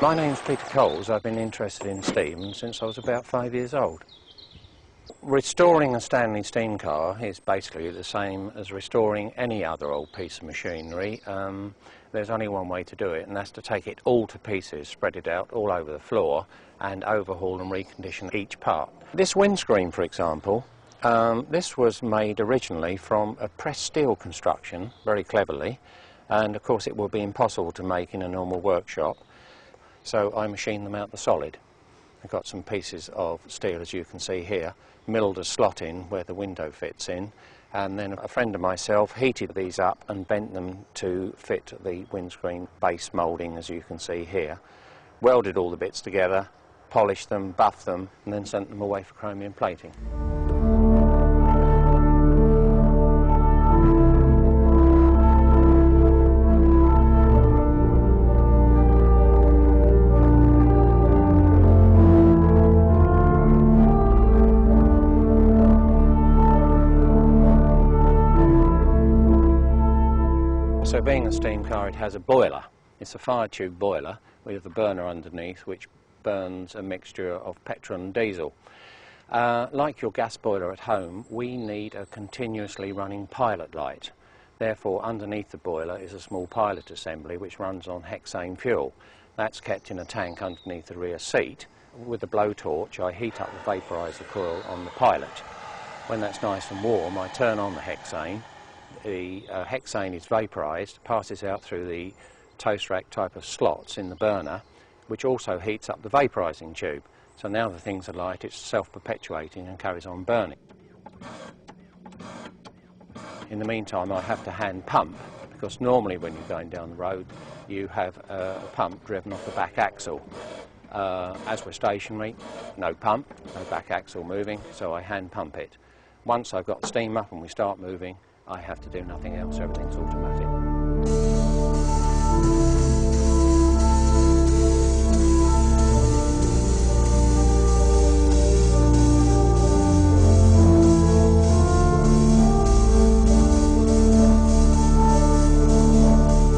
My name's Peter Coles. I've been interested in steam since I was about 5 years old. Restoring a Stanley Steam Car is basically the same as restoring any other old piece of machinery. There's only one way to do it, and that's to take it all to pieces, spread it out all over the floor, and overhaul and recondition each part. This windscreen, for example, this was made originally from a pressed steel construction, very cleverly, and of course it would be impossible to make in a normal workshop, so I machined them out the solid. I've got some pieces of steel, as you can see here, milled a slot in where the window fits in, and then a friend of myself heated these up and bent them to fit the windscreen base moulding, as you can see here. Welded all the bits together, polished them, buffed them, and then sent them away for chromium plating. So being a steam car, it has a boiler. It's a fire tube boiler with a burner underneath which burns a mixture of petrol and diesel. Like your gas boiler at home, we need a continuously running pilot light. Therefore, underneath the boiler is a small pilot assembly which runs on hexane fuel. That's kept in a tank underneath the rear seat. With a blowtorch, I heat up the vaporizer coil on the pilot. When that's nice and warm, I turn on the hexane. The hexane is vaporised, passes out through the toast rack type of slots in the burner, which also heats up the vaporising tube. So now the things are light, it's self-perpetuating and carries on burning. In the meantime, I have to hand pump, because normally when you're going down the road, you have a pump driven off the back axle. As we're stationary, no pump, no back axle moving, so I hand pump it. Once I've got the steam up and we start moving, I have to do nothing else, everything's automatic.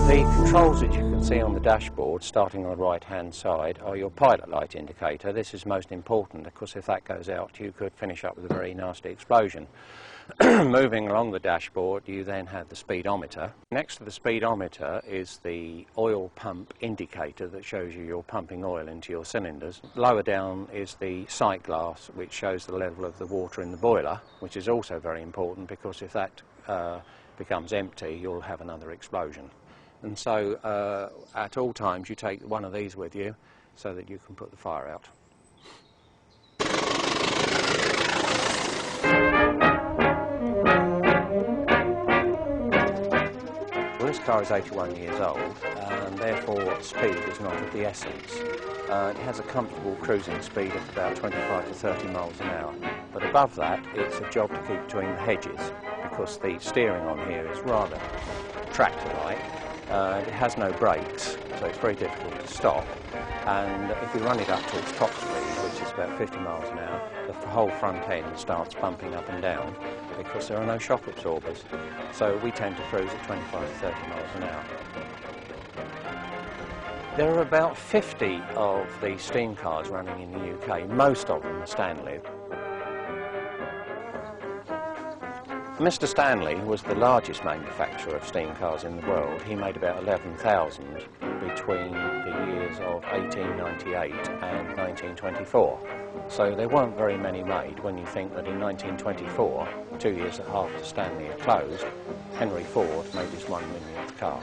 The controls that you can see on the dashboard, starting on the right hand side, are your pilot light indicator. This is most important because if that goes out you could finish up with a very nasty explosion. Moving along the dashboard, you then have the speedometer. Next to the speedometer is the oil pump indicator that shows you you're pumping oil into your cylinders. Lower down is the sight glass, which shows the level of the water in the boiler, which is also very important because if that becomes empty, you'll have another explosion. And so at all times you take one of these with you so that you can put the fire out. This car is 81 years old and therefore speed is not of the essence. It has a comfortable cruising speed of about 25 to 30 miles an hour, but above that it's a job to keep between the hedges because the steering on here is rather tractor-like. It has no brakes, so it's very difficult to stop, and if you run it up to its top speed, which is about 50 miles an hour, the whole front end starts bumping up and down because there are no shock absorbers. So we tend to cruise at 25 to 30 miles an hour. There are about 50 of these steam cars running in the UK. Most of them are Stanley. Mr. Stanley was the largest manufacturer of steam cars in the world. He made about 11,000 between the years of 1898 and 1924. So there weren't very many made when you think that in 1924, 2 years after Stanley had closed, Henry Ford made his 1 millionth car.